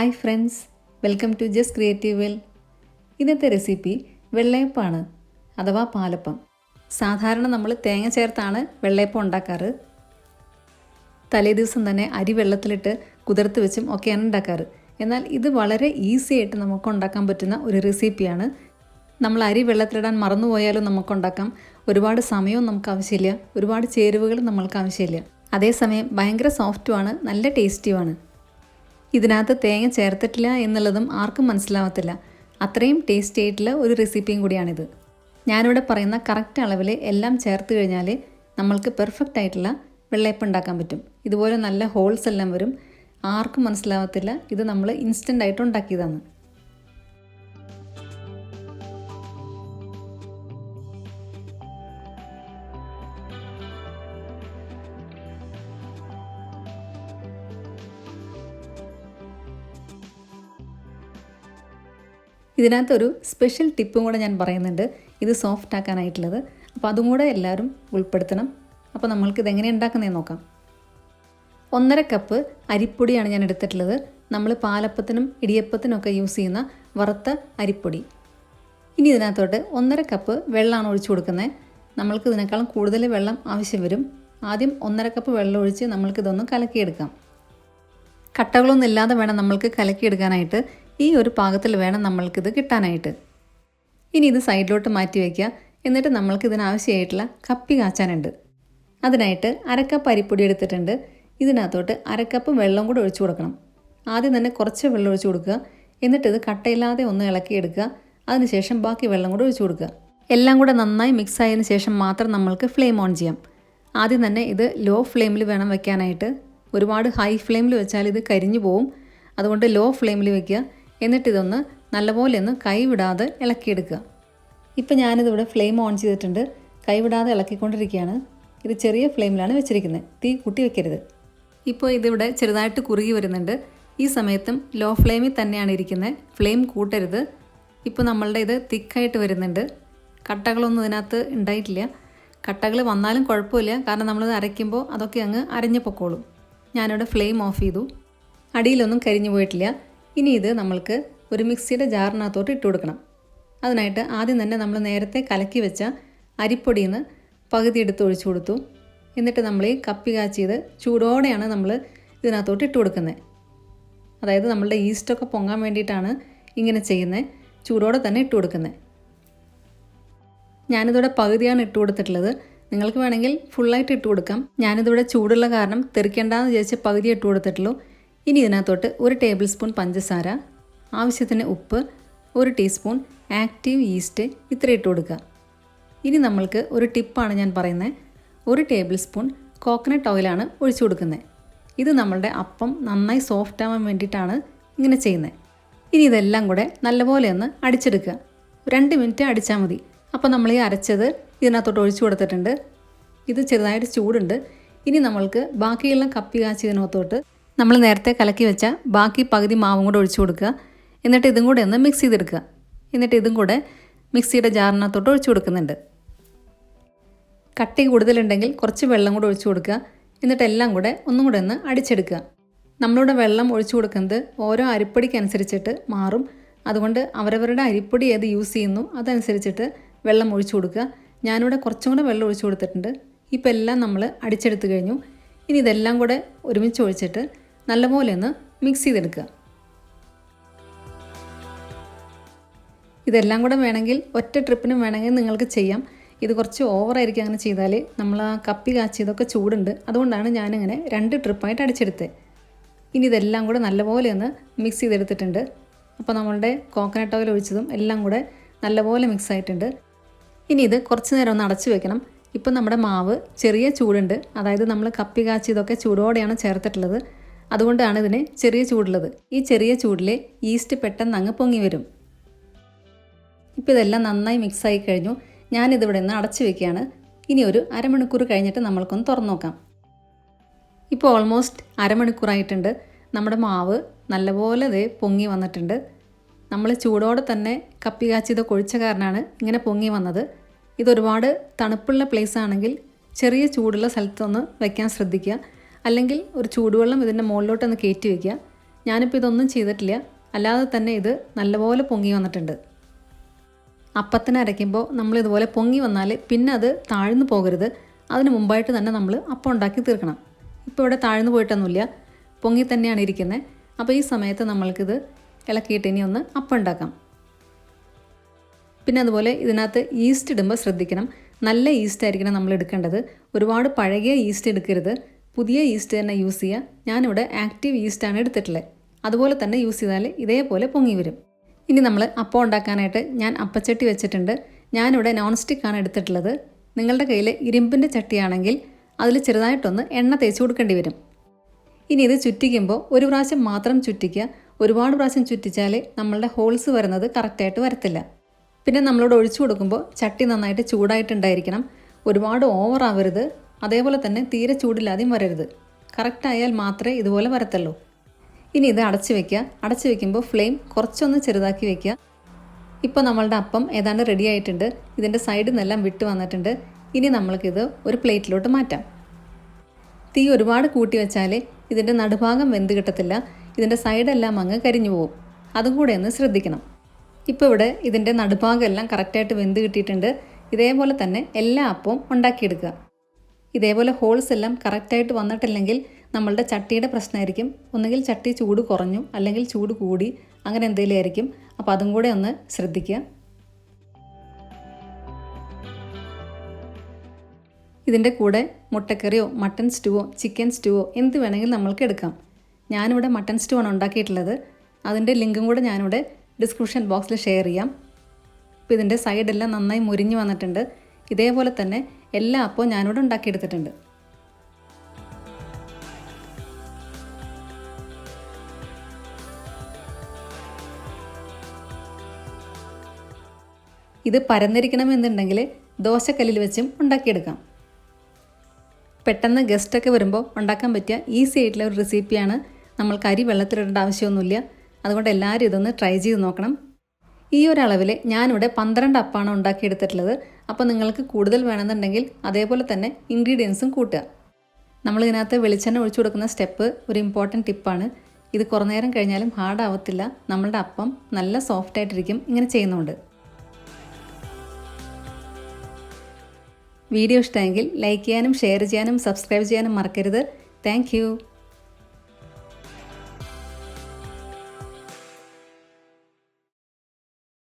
Hi friends, welcome to just creative well. ഇന്നത്തെ recipe വെള്ളയപ്പമാണ് അഥവാ പാലപ്പം. സാധാരണ നമ്മൾ തേങ്ങ ചേർത്താണ് വെള്ളയപ്പം ഉണ്ടാക്കാറ്. തലേ ദിവസം തന്നെ അരി വെള്ളത്തിലിട്ട് കുതിർത്ത് വെച്ചും ഒക്കെയാണ് ഉണ്ടാക്കാറ്. എന്നാൽ ഇത് വളരെ ഈസി ആയിട്ട് നമുക്ക് ഉണ്ടാക്കാൻ പറ്റുന്ന ഒരു റെസിപ്പിയാണ്. നമ്മൾ അരി വെള്ളത്തിലിടാൻ മറന്നുപോയാലും നമുക്കുണ്ടാക്കാം. ഒരുപാട് സമയവും നമുക്ക് ആവശ്യമില്ല, ഒരുപാട് ചേരുവകളും നമ്മൾക്ക് ആവശ്യമില്ല. അതേസമയം ഭയങ്കര സോഫ്റ്റുമാണ്, നല്ല ടേസ്റ്റിയുമാണ്. ഇതിനകത്ത് തേങ്ങ ചേർത്തിട്ടില്ല എന്നുള്ളതും ആർക്കും മനസ്സിലാവത്തില്ല. അത്രയും ടേസ്റ്റി ആയിട്ടുള്ള ഒരു റെസിപ്പിയും കൂടിയാണിത്. ഞാനിവിടെ പറയുന്ന കറക്റ്റ് അളവിൽ എല്ലാം ചേർത്ത് കഴിഞ്ഞാൽ നമ്മൾക്ക് പെർഫെക്റ്റ് ആയിട്ടുള്ള വെള്ളയപ്പം ഉണ്ടാക്കാൻ പറ്റും. ഇതുപോലെ നല്ല ഹോൾസ് എല്ലാം വരും, ആർക്കും മനസ്സിലാവത്തില്ല ഇത് നമ്മൾ ഇൻസ്റ്റൻ്റ് ആയിട്ട് ഉണ്ടാക്കിയതാണ്. ഇതിനകത്തൊരു സ്പെഷ്യൽ ടിപ്പും കൂടെ ഞാൻ പറയുന്നുണ്ട്, ഇത് സോഫ്റ്റ് ആക്കാനായിട്ടുള്ളത്. അപ്പോൾ അതും കൂടെ എല്ലാവരും ഉൾപ്പെടുത്തണം. അപ്പോൾ നമ്മൾക്കിത് എങ്ങനെ ഉണ്ടാക്കുന്നതെന്ന് നോക്കാം. 1.5 കപ്പ് അരിപ്പൊടിയാണ് ഞാൻ എടുത്തിട്ടുള്ളത്. നമ്മൾ പാലപ്പത്തിനും ഇടിയപ്പത്തിനും ഒക്കെ യൂസ് ചെയ്യുന്ന വറുത്ത അരിപ്പൊടി. ഇനി ഇതിനകത്തോട്ട് 1.5 കപ്പ് വെള്ളമാണ് ഒഴിച്ചു കൊടുക്കുന്നത്. നമ്മൾക്ക് ഇതിനേക്കാളും കൂടുതൽ വെള്ളം ആവശ്യം വരും. ആദ്യം 1.5 കപ്പ് വെള്ളം ഒഴിച്ച് നമ്മൾക്കിതൊന്ന് കലക്കിയെടുക്കാം. കട്ടകളൊന്നും ഇല്ലാതെ വേണം നമ്മൾക്ക് കലക്കിയെടുക്കാനായിട്ട്. ഈ ഒരു പാകത്തിൽ വേണം നമ്മൾക്കിത് കിട്ടാനായിട്ട്. ഇനി ഇത് സൈഡിലോട്ട് മാറ്റി വയ്ക്കുക. എന്നിട്ട് നമ്മൾക്ക് ഇതിനാവശ്യമായിട്ടുള്ള കപ്പി കാച്ചാനുണ്ട്. അതിനായിട്ട് 1/2 കപ്പ് അരിപ്പൊടി എടുത്തിട്ടുണ്ട്. ഇതിനകത്തോട്ട് 1/2 കപ്പ് വെള്ളം കൂടെ ഒഴിച്ചു കൊടുക്കണം. ആദ്യം തന്നെ കുറച്ച് വെള്ളം ഒഴിച്ചു കൊടുക്കുക. എന്നിട്ട് ഇത് കട്ടയില്ലാതെ ഒന്ന് ഇളക്കിയെടുക്കുക. അതിനുശേഷം ബാക്കി വെള്ളം കൂടെ ഒഴിച്ചു കൊടുക്കുക. എല്ലാം കൂടെ നന്നായി മിക്സ് ആയതിനു ശേഷം മാത്രം നമ്മൾക്ക് ഫ്ലെയിം ഓൺ ചെയ്യാം. ആദ്യം തന്നെ ഇത് ലോ ഫ്ലെയിമിൽ വേണം വെക്കാനായിട്ട്. ഒരുപാട് ഹൈ ഫ്ലെയിമിൽ വെച്ചാൽ ഇത് കരിഞ്ഞു പോവും. അതുകൊണ്ട് ലോ ഫ്ലെയിമിൽ വെക്കുക. എന്നിട്ടിതൊന്ന് നല്ലപോലെ ഒന്ന് കൈവിടാതെ ഇളക്കിയെടുക്കുക. ഇപ്പം ഞാനിതിവിടെ ഫ്ലെയിം ഓൺ ചെയ്തിട്ടുണ്ട്. കൈവിടാതെ ഇളക്കിക്കൊണ്ടിരിക്കുകയാണ്. ഇത് ചെറിയ ഫ്ലെയിമിലാണ് വെച്ചിരിക്കുന്നത്, തീ കൂട്ടി വെക്കരുത്. ഇപ്പോൾ ഇതിവിടെ ചെറുതായിട്ട് കുറുകി വരുന്നുണ്ട്. ഈ സമയത്തും ലോ ഫ്ലെയിമിൽ തന്നെയാണ് ഇരിക്കുന്നത്, ഫ്ലെയിം കൂട്ടരുത്. ഇപ്പോൾ നമ്മളുടെ ഇത് തിക്കായിട്ട് വരുന്നുണ്ട്. കട്ടകളൊന്നും ഇതിനകത്ത് ഉണ്ടായിട്ടില്ല. കട്ടകൾ വന്നാലും കുഴപ്പമില്ല, കാരണം നമ്മളിത് അരയ്ക്കുമ്പോൾ അതൊക്കെ അങ്ങ് അരഞ്ഞു പൊക്കോളും. ഞാനിവിടെ ഫ്ലെയിം ഓഫ് ചെയ്തു. അടിയിലൊന്നും കരിഞ്ഞു പോയിട്ടില്ല. ഇനി ഇത് നമ്മൾക്ക് ഒരു മിക്സിയുടെ ജാറിനകത്തോട്ട് ഇട്ട് കൊടുക്കണം. അതിനായിട്ട് ആദ്യം തന്നെ നമ്മൾ നേരത്തെ കലക്കി വെച്ച അരിപ്പൊടിയിൽ നിന്ന് പകുതി എടുത്ത് ഒഴിച്ചു കൊടുത്തു. എന്നിട്ട് നമ്മൾ ഈ കപ്പി കാച്ചിയത് ചൂടോടെയാണ് നമ്മൾ ഇതിനകത്തോട്ട് ഇട്ട് കൊടുക്കുന്നത്. അതായത് നമ്മളുടെ ഈസ്റ്റൊക്കെ പൊങ്ങാൻ വേണ്ടിയിട്ടാണ് ഇങ്ങനെ ചെയ്യുന്നത്. ചൂടോടെ തന്നെ ഇട്ട് കൊടുക്കുന്നത്. ഞാനിതിവിടെ പകുതിയാണ് ഇട്ട് കൊടുത്തിട്ടുള്ളത്. നിങ്ങൾക്ക് വേണമെങ്കിൽ ഫുള്ളായിട്ട് ഇട്ട് കൊടുക്കാം. ഞാനിതിവിടെ ചൂടുള്ള കാരണം തെറിക്കേണ്ടെന്ന് വിചാരിച്ച് പകുതി ഇട്ട് കൊടുത്തിട്ടുള്ളൂ. ഇനി ഇതിനകത്തോട്ട് 1 ടേബിൾ സ്പൂൺ പഞ്ചസാര, ആവശ്യത്തിന് ഉപ്പ്, 1 ടീസ്പൂൺ ആക്റ്റീവ് ഈസ്റ്റ് ഇത്ര ഇട്ട് കൊടുക്കുക. ഇനി നമ്മൾക്ക് ഒരു ടിപ്പാണ് ഞാൻ പറയുന്നത്. 1 ടേബിൾ സ്പൂൺ കോക്കനട്ട് ഓയിലാണ് ഒഴിച്ചു കൊടുക്കുന്നത്. ഇത് നമ്മളുടെ അപ്പം നന്നായി സോഫ്റ്റ് ആവാൻ വേണ്ടിയിട്ടാണ് ഇങ്ങനെ ചെയ്യുന്നത്. ഇനി ഇതെല്ലാം കൂടെ നല്ലപോലെ ഒന്ന് അടിച്ചെടുക്കുക. 2 മിനിറ്റ് അടിച്ചാൽ മതി. അപ്പോൾ നമ്മൾ ഈ അരച്ചത് ഇതിനകത്തോട്ട് ഒഴിച്ചു കൊടുത്തിട്ടുണ്ട്. ഇത് ചെറുതായിട്ട് ചൂടുണ്ട്. ഇനി നമ്മൾക്ക് ബാക്കിയുള്ള കപ്പി കാച്ചിയതിനകത്തോട്ട് നമ്മൾ നേരത്തെ കലക്കി വെച്ച ബാക്കി പകുതി മാവും കൂടെ ഒഴിച്ചു കൊടുക്കുക. എന്നിട്ട് ഇതും കൂടെ ഒന്ന് മിക്സ് ചെയ്തെടുക്കുക. എന്നിട്ട് ഇതും കൂടെ മിക്സിയുടെ ജാറിനകത്തോട്ട് ഒഴിച്ചു കൊടുക്കുന്നുണ്ട്. കട്ടി കൂടുതലുണ്ടെങ്കിൽ കുറച്ച് വെള്ളം കൂടെ ഒഴിച്ചു കൊടുക്കുക. എന്നിട്ട് എല്ലാം കൂടെ ഒന്നും കൂടെ ഒന്ന് അടിച്ചെടുക്കുക. നമ്മളിവിടെ വെള്ളം ഒഴിച്ചു കൊടുക്കുന്നത് ഓരോ അരിപ്പൊടിക്കനുസരിച്ചിട്ട് മാറും. അതുകൊണ്ട് അവരവരുടെ അരിപ്പൊടി ഏത് യൂസ് ചെയ്യുന്നു അതനുസരിച്ചിട്ട് വെള്ളം ഒഴിച്ചു കൊടുക്കുക. ഞാനിവിടെ കുറച്ചും കൂടെ വെള്ളം ഒഴിച്ചു കൊടുത്തിട്ടുണ്ട്. ഇപ്പോൾ എല്ലാം നമ്മൾ അടിച്ചെടുത്ത് കഴിഞ്ഞു. ഇനി ഇതെല്ലാം കൂടെ ഒരുമിച്ച് ഒഴിച്ചിട്ട് നല്ലപോലെ ഒന്ന് മിക്സ് ചെയ്തെടുക്കുക. ഇതെല്ലാം കൂടെ വേണമെങ്കിൽ ഒറ്റ ട്രിപ്പിനും വേണമെങ്കിൽ നിങ്ങൾക്ക് ചെയ്യാം. ഇത് കുറച്ച് ഓവറായിരിക്കും അങ്ങനെ ചെയ്താൽ. നമ്മൾ ആ കപ്പി കാച്ചിയതൊക്കെ ചൂടുണ്ട്, അതുകൊണ്ടാണ് ഞാനിങ്ങനെ 2 ട്രിപ്പായിട്ട് അടിച്ചെടുത്തത്. ഇനി ഇതെല്ലാം കൂടെ നല്ലപോലെ ഒന്ന് മിക്സ് ചെയ്തെടുത്തിട്ടുണ്ട്. അപ്പോൾ നമ്മളുടെ കോക്കനട്ട് ഓയിൽ ഒഴിച്ചതും എല്ലാം കൂടെ നല്ലപോലെ മിക്സ് ആയിട്ടുണ്ട്. ഇനി ഇത് കുറച്ച് നേരം ഒന്ന് അടച്ചു വെക്കണം. ഇപ്പം നമ്മുടെ മാവ് ചെറിയ ചൂടുണ്ട്, അതായത് നമ്മൾ കപ്പി കാച്ചിയതൊക്കെ ചൂടോടെയാണ് ചേർത്തിട്ടുള്ളത്. അതുകൊണ്ടാണ് ഇതിന് ചെറിയ ചൂടുള്ളത്. ഈ ചെറിയ ചൂടിൽ ഈസ്റ്റ് പെട്ടെന്ന് അങ്ങ് പൊങ്ങി വരും. ഇപ്പോൾ ഇതെല്ലാം നന്നായി മിക്സായി കഴിഞ്ഞു. ഞാനിതിവിടെ നിന്ന് അടച്ചു വെക്കുകയാണ്. ഇനി ഒരു അരമണിക്കൂർ കഴിഞ്ഞിട്ട് നമ്മൾക്കൊന്ന് തുറന്നു നോക്കാം. ഇപ്പോൾ ഓൾമോസ്റ്റ് അരമണിക്കൂറായിട്ടുണ്ട്. നമ്മുടെ മാവ് നല്ലപോലെ ഇത് പൊങ്ങി വന്നിട്ടുണ്ട്. നമ്മൾ ചൂടോടെ തന്നെ കപ്പി കാച്ചിയതൊക്കെ ഒഴിച്ച കാരണമാണ് ഇങ്ങനെ പൊങ്ങി വന്നത്. ഇതൊരുപാട് തണുപ്പുള്ള പ്ലേസ് ആണെങ്കിൽ ചെറിയ ചൂടുള്ള സ്ഥലത്തൊന്ന് വയ്ക്കാൻ ശ്രദ്ധിക്കുക. അല്ലെങ്കിൽ ഒരു ചൂടുവെള്ളം ഇതിൻ്റെ മുകളിലോട്ടൊന്ന് കയറ്റി വയ്ക്കുക. ഞാനിപ്പോൾ ഇതൊന്നും ചെയ്തിട്ടില്ല, അല്ലാതെ തന്നെ ഇത് നല്ലപോലെ പൊങ്ങി വന്നിട്ടുണ്ട്. അപ്പത്തിന് അരയ്ക്കുമ്പോൾ നമ്മളിതുപോലെ പൊങ്ങി വന്നാൽ പിന്നെ അത് താഴ്ന്നു പോകരുത്. അതിന് മുമ്പായിട്ട് തന്നെ നമ്മൾ അപ്പം ഉണ്ടാക്കി തീർക്കണം. ഇപ്പോൾ ഇവിടെ താഴ്ന്നു പോയിട്ടൊന്നുമില്ല, പൊങ്ങി തന്നെയാണ് ഇരിക്കുന്നത്. അപ്പോൾ ഈ സമയത്ത് നമ്മൾക്കിത് ഇളക്കിയിട്ട് ഇനി ഒന്ന് അപ്പം ഉണ്ടാക്കാം. പിന്നെ അതുപോലെ ഇതിനകത്ത് ഈസ്റ്റ് ഇടുമ്പോൾ ശ്രദ്ധിക്കണം, നല്ല ഈസ്റ്റ് ആയിരിക്കണം നമ്മൾ എടുക്കേണ്ടത്. ഒരുപാട് പഴകിയ ഈസ്റ്റ് എടുക്കരുത്, പുതിയ ഈസ്റ്റ് തന്നെ യൂസ് ചെയ്യുക. ഞാനിവിടെ ആക്റ്റീവ് ഈസ്റ്റാണ് എടുത്തിട്ടുള്ളത്. അതുപോലെ തന്നെ യൂസ് ചെയ്താൽ ഇതേപോലെ പൊങ്ങി വരും. ഇനി നമ്മൾ അപ്പം ഉണ്ടാക്കാനായിട്ട് ഞാൻ അപ്പച്ചട്ടി വെച്ചിട്ടുണ്ട്. ഞാനിവിടെ നോൺ സ്റ്റിക്കാണ് എടുത്തിട്ടുള്ളത്. നിങ്ങളുടെ കയ്യിൽ ഇരുമ്പിൻ്റെ ചട്ടിയാണെങ്കിൽ അതിൽ ചെറുതായിട്ടൊന്ന് എണ്ണ തേച്ച് കൊടുക്കേണ്ടി വരും. ഇനി ഇത് ചുറ്റിക്കുമ്പോൾ ഒരു പ്രാവശ്യം മാത്രം ചുറ്റിക്കുക. ഒരുപാട് പ്രാവശ്യം ചുറ്റിച്ചാൽ നമ്മളുടെ ഹോൾസ് വരുന്നത് കറക്റ്റായിട്ട് വരത്തില്ല. പിന്നെ നമ്മളോട് ഒഴിച്ചു കൊടുക്കുമ്പോൾ ചട്ടി നന്നായിട്ട് ചൂടായിട്ടുണ്ടായിരിക്കണം. ഒരുപാട് ഓവർ ആവരുത്, അതേപോലെ തന്നെ തീരെ ചൂടില്ലാതെയും വരരുത്. കറക്റ്റായാൽ മാത്രമേ ഇതുപോലെ വരത്തുള്ളൂ. ഇനി ഇത് അടച്ച് വയ്ക്കുക. അടച്ച് വയ്ക്കുമ്പോൾ ഫ്ലെയിം കുറച്ചൊന്ന് ചെറുതാക്കി വയ്ക്കുക. ഇപ്പോൾ നമ്മളുടെ അപ്പം ഏതാണ്ട് റെഡി ആയിട്ടുണ്ട്. ഇതിൻ്റെ സൈഡിൽ നിന്നെല്ലാം വിട്ട് വന്നിട്ടുണ്ട്. ഇനി നമ്മൾക്കിത് ഒരു പ്ലേറ്റിലോട്ട് മാറ്റാം. തീ ഒരുപാട് കൂട്ടി വെച്ചാൽ ഇതിൻ്റെ നടുഭാഗം വെന്ത് കിട്ടത്തില്ല, ഇതിൻ്റെ സൈഡെല്ലാം അങ്ങ് കരിഞ്ഞു പോകും. അതും കൂടെ ഒന്ന് ശ്രദ്ധിക്കണം. ഇപ്പോൾ ഇവിടെ ഇതിൻ്റെ നടുഭാഗം എല്ലാം കറക്റ്റായിട്ട് വെന്ത് കിട്ടിയിട്ടുണ്ട്. ഇതേപോലെ തന്നെ എല്ലാ അപ്പവും ഉണ്ടാക്കിയെടുക്കുക. ഇതേപോലെ ഹോൾസ് എല്ലാം കറക്റ്റായിട്ട് വന്നിട്ടില്ലെങ്കിൽ നമ്മളുടെ ചട്ടിയുടെ പ്രശ്നമായിരിക്കും. ഒന്നുകിൽ ചട്ടി ചൂട് കുറഞ്ഞു, അല്ലെങ്കിൽ ചൂട് കൂടി, അങ്ങനെ എന്തെങ്കിലും ആയിരിക്കും. അപ്പോൾ അതും കൂടെ ഒന്ന് ശ്രദ്ധിക്കുക. ഇതിൻ്റെ കൂടെ മുട്ടക്കറിയോ മട്ടൻ സ്റ്റൂവോ ചിക്കൻ സ്റ്റൂവോ എന്ത് വേണമെങ്കിലും നമ്മൾക്ക് എടുക്കാം. ഞാനിവിടെ മട്ടൻ സ്റ്റൂ ആണ് ഉണ്ടാക്കിയിട്ടുള്ളത്. അതിൻ്റെ ലിങ്കും കൂടെ ഞാനിവിടെ ഡിസ്ക്രിപ്ഷൻ ബോക്സിൽ ഷെയർ ചെയ്യാം. ഇപ്പോൾ ഇതിൻ്റെ സൈഡെല്ലാം നന്നായി മുരിഞ്ഞ് വന്നിട്ടുണ്ട്. ഇതേപോലെ തന്നെ എല്ലാ അപ്പവും ഞാനിവിടെ ഉണ്ടാക്കിയെടുത്തിട്ടുണ്ട്. ഇത് പരന്നിരിക്കണമെന്നുണ്ടെങ്കിൽ ദോശക്കല്ലിൽ വെച്ചും ഉണ്ടാക്കിയെടുക്കാം. പെട്ടെന്ന് ഗസ്റ്റൊക്കെ വരുമ്പോൾ ഉണ്ടാക്കാൻ പറ്റിയ ഈസി ആയിട്ടുള്ള ഒരു റെസിപ്പിയാണ്. നമ്മൾക്ക് അരി വെള്ളത്തിലിടേണ്ട ആവശ്യമൊന്നുമില്ല. അതുകൊണ്ട് എല്ലാവരും ഇതൊന്ന് ട്രൈ ചെയ്ത് നോക്കണം. ഈ ഒരളവിൽ ഞാനിവിടെ 12 അപ്പമാണ് ഉണ്ടാക്കിയെടുത്തിട്ടുള്ളത്. അപ്പോൾ നിങ്ങൾക്ക് കൂടുതൽ വേണമെന്നുണ്ടെങ്കിൽ അതേപോലെ തന്നെ ഇൻഗ്രീഡിയൻസും കൂട്ടുക. നമ്മളിതിനകത്ത് വെളിച്ചെണ്ണ ഒഴിച്ചു കൊടുക്കുന്ന സ്റ്റെപ്പ് ഒരു ഇമ്പോർട്ടൻറ്റ് ടിപ്പാണ്. ഇത് കുറേ നേരം കഴിഞ്ഞാലും ഹാർഡ് ആവത്തില്ല. നമ്മളുടെ അപ്പം നല്ല സോഫ്റ്റായിട്ടിരിക്കും ഇങ്ങനെ ചെയ്യുന്നതുകൊണ്ട്. വീഡിയോ ഇഷ്ടമെങ്കിൽ ലൈക്ക് ചെയ്യാനും ഷെയർ ചെയ്യാനും സബ്സ്ക്രൈബ് ചെയ്യാനും മറക്കരുത്. താങ്ക്